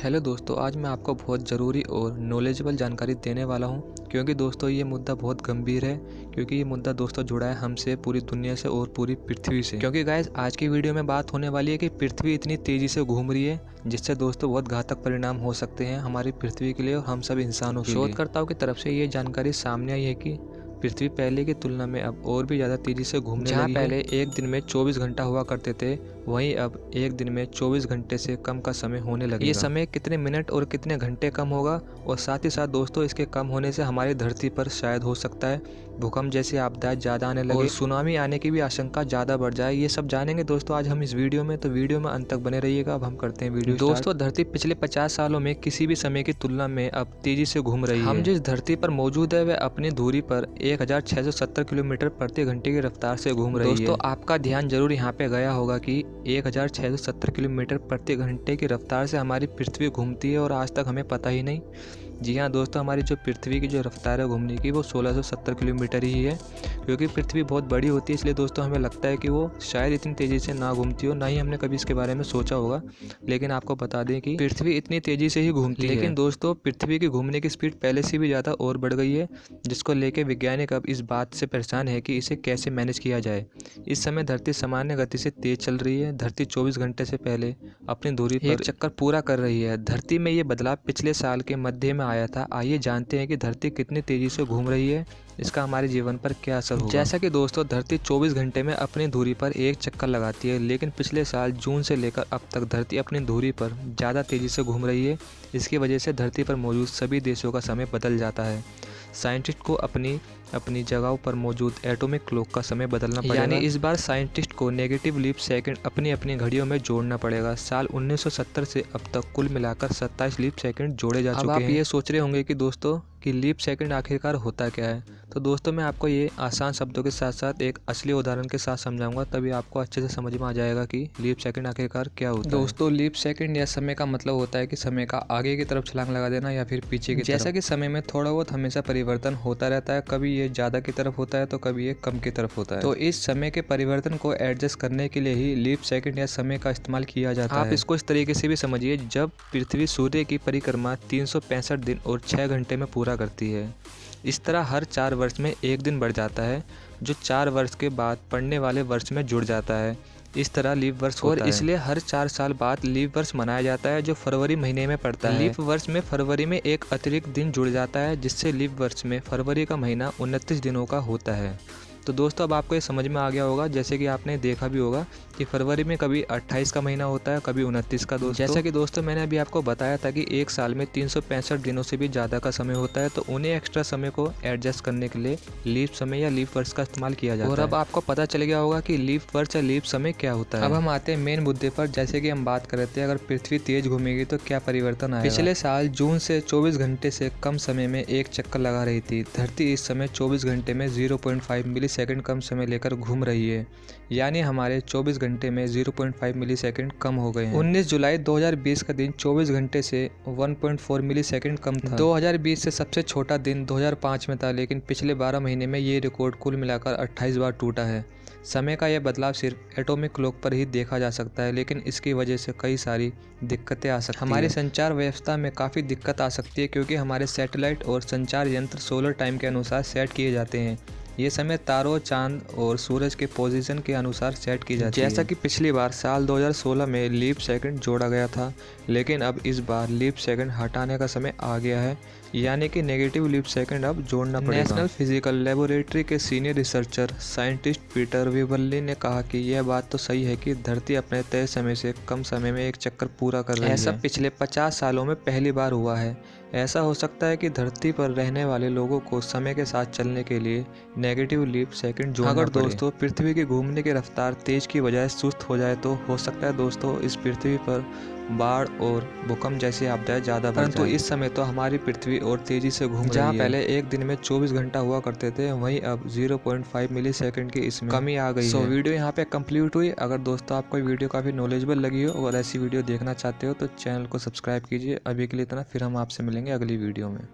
Hello दोस्तों, आज मैं आपको बहुत ज़रूरी और नॉलेजेबल जानकारी देने वाला हूं, क्योंकि दोस्तों ये मुद्दा बहुत गंभीर है। क्योंकि ये मुद्दा दोस्तों जुड़ा है हमसे, पूरी दुनिया से और पूरी पृथ्वी से। क्योंकि गाइस आज की वीडियो में बात होने वाली है कि पृथ्वी इतनी तेज़ी से घूम रही है जिससे दोस्तों बहुत घातक परिणाम हो सकते हैं हमारी पृथ्वी के लिए और हम सब इंसानों के लिए। शोधकर्ताओं की तरफ से ये जानकारी सामने आई है कि पृथ्वी पहले की तुलना में अब और भी ज़्यादा तेज़ी से घूमने लगी है। जहाँ पहले एक दिन में 24 घंटा हुआ करते थे, वहीं अब एक दिन में 24 घंटे से कम का समय होने लगेगा। ये समय कितने मिनट और कितने घंटे कम होगा, और साथ ही साथ दोस्तों इसके कम होने से हमारी धरती पर शायद हो सकता है भूकंप जैसी आपदाएं ज़्यादा आने लगे और सुनामी आने की भी आशंका ज़्यादा बढ़ जाए। ये सब जानेंगे दोस्तों आज हम इस वीडियो में, तो वीडियो में अंत तक बने रहिएगा। अब हम करते हैं वीडियो दोस्तों। धरती पिछले 50 सालों में किसी भी समय की तुलना में अब तेजी से घूम रही है। हम जिस धरती पर मौजूद है वह अपनी दूरी पर 1670 किलोमीटर प्रति घंटे की रफ्तार से घूम रही है। दोस्तों आपका ध्यान जरूर यहाँ पे गया होगा कि 1670 किलोमीटर प्रति घंटे की रफ्तार से हमारी पृथ्वी घूमती है और आज तक हमें पता ही नहीं। जी हाँ दोस्तों, हमारी जो पृथ्वी की जो रफ्तार है घूमने की वो 1670 किलोमीटर ही है। क्योंकि पृथ्वी बहुत बड़ी होती है इसलिए दोस्तों हमें लगता है कि वो शायद इतनी तेज़ी से ना घूमती हो, ना ही हमने कभी इसके बारे में सोचा होगा। लेकिन आपको बता दें कि पृथ्वी इतनी तेज़ी से ही घूमती है। लेकिन दोस्तों पृथ्वी की घूमने की स्पीड पहले से भी ज़्यादा और बढ़ गई है, जिसको लेकर वैज्ञानिक अब इस बात से परेशान है कि इसे कैसे मैनेज किया जाए। इस समय धरती सामान्य गति से तेज चल रही है। धरती 24 घंटे से पहले अपनी दूरी पर एक चक्कर पूरा कर रही है। धरती में ये बदलाव पिछले साल के मध्य में आया था। आइए जानते हैं कि धरती कितनी तेजी से घूम रही है, इसका हमारे जीवन पर क्या असर होगा। जैसा कि दोस्तों धरती 24 घंटे में अपनी दूरी पर एक चक्कर लगाती है, लेकिन पिछले साल जून से लेकर अब तक धरती अपनी दूरी पर ज़्यादा तेज़ी से घूम रही है। इसकी वजह से धरती पर मौजूद सभी देशों का समय बदल जाता है। साइंटिस्ट को अपनी जगहों पर मौजूद एटॉमिक क्लॉक का समय बदलना पड़ेगा। यानी इस बार साइंटिस्ट को नेगेटिव लीप सेकंड अपनी घड़ियों में जोड़ना पड़ेगा। साल 1970 से अब तक कुल मिलाकर 27 लीप सेकंड जोड़े जा चुके हैं। अब आप ये सोच रहे होंगे कि दोस्तों कि लीप सेकंड आखिरकार होता क्या है, तो दोस्तों मैं आपको ये आसान शब्दों के साथ साथ एक असली उदाहरण के साथ समझाऊंगा, तभी आपको अच्छे से समझ में आ जाएगा कि लीप सेकंड आखिरकार क्या होता है। दोस्तों लीप सेकंड या समय का मतलब होता है कि समय का आगे की तरफ छलांग लगा देना या फिर पीछे की तरफ। जैसा कि समय में थोड़ा बहुत हमेशा परिवर्तन होता रहता है, कभी ये ज़्यादा की तरफ होता है तो कभी ये कम की तरफ होता है। तो इस समय के परिवर्तन को एडजस्ट करने के लिए ही लीप सेकंड या समय का इस्तेमाल किया जाता है। आप इसको इस तरीके से भी समझिए, जब पृथ्वी सूर्य की परिक्रमा 365 दिन और 6 घंटे में पूरा करती है। इस तरह हर 4 वर्ष में एक दिन बढ़ जाता है, जो 4 वर्ष के बाद पड़ने वाले वर्ष में जुड़ जाता है। इस तरह लीप वर्ष होता है। और इसलिए हर 4 साल बाद लीप वर्ष मनाया जाता है, जो फरवरी महीने में पड़ता है। लीप वर्ष में फरवरी में एक अतिरिक्त दिन जुड़ जाता है, जिससे लीप वर्ष में फरवरी का महीना 29 दिनों का होता है। तो दोस्तों अब आपको ये समझ में आ गया होगा, जैसे कि आपने देखा भी होगा कि फरवरी में कभी 28 का महीना होता है, कभी 29 का। दोस्तों जैसा कि दोस्तों मैंने अभी आपको बताया था कि एक साल में 365 दिनों से भी ज़्यादा का समय होता है, तो उन्हें एक्स्ट्रा समय को एडजस्ट करने के लिए लीप समय या लीप वर्ष का इस्तेमाल किया जाता है। और अब आपको पता चल गया होगा कि लीप वर्ष या लीप समय क्या होता है। अब हम आते हैं मेन मुद्दे पर। जैसे कि हम बात कर रहे थे, अगर पृथ्वी तेज घूमेगी तो क्या परिवर्तन आएगा। पिछले साल जून से 24 घंटे से कम समय में एक चक्कर लगा रही थी। धरती इस समय 24 घंटे में 0.5 मिली सेकेंड कम समय लेकर घूम रही है, यानी हमारे 24 घंटे में 0.5 मिली सेकेंड कम हो गए हैं। 19 जुलाई 2020 का दिन 24 घंटे से 1.4 मिली सेकेंड कम था। 2020 से सबसे छोटा दिन 2005 में था, लेकिन पिछले 12 महीने में ये रिकॉर्ड कुल मिलाकर 28 बार टूटा है। समय का यह बदलाव सिर्फ एटॉमिक क्लॉक पर ही देखा जा सकता है, लेकिन इसकी वजह से कई सारी दिक्कतें आ सकती हैं। हमारी संचार व्यवस्था में काफ़ी दिक्कत आ सकती है, क्योंकि हमारे सैटेलाइट और संचार यंत्र सोलर टाइम के अनुसार सेट किए जाते हैं। ये समय तारों, चांद और सूरज के पोजीशन के अनुसार सेट की जाती है। जैसा कि पिछली बार साल 2016 में लीप सेकंड जोड़ा गया था, लेकिन अब इस बार लीप सेकंड हटाने का समय आ गया है, यानी कि नेगेटिव लीप सेकंड अब जोड़ना पड़ेगा। नेशनल फिजिकल लेबोरेटरी के सीनियर रिसर्चर साइंटिस्ट पीटर विवर्ली ने कहा कि यह बात तो सही है कि धरती अपने तय समय से कम समय में एक चक्कर पूरा कर रही है। ऐसा पिछले 50 सालों में पहली बार हुआ है। ऐसा हो सकता है कि धरती पर रहने वाले लोगों को समय के साथ चलने के लिए नेगेटिव लीप सेकंड जोड़ना पड़े। अगर दोस्तों पृथ्वी की घूमने की रफ्तार तेज की बजाय सुस्त हो जाए तो हो सकता है दोस्तों इस पृथ्वी पर बाढ़ और भूकंप जैसी आपदाएं ज़्यादा बढ़ जाएं। परंतु इस समय तो हमारी पृथ्वी और तेज़ी से घूम रही है। जहाँ पहले एक दिन में 24 घंटा हुआ करते थे, वहीं अब 0.5 मिली सेकेंड की इसमें कमी आ गई है। वीडियो यहाँ पे कंप्लीट हुई। अगर दोस्तों आपको वीडियो काफ़ी नॉलेजेबल लगी हो और ऐसी वीडियो देखना चाहते हो तो चैनल को सब्सक्राइब कीजिए। अभी के लिए इतना, फिर हम आपसे मिलेंगे अगली वीडियो में।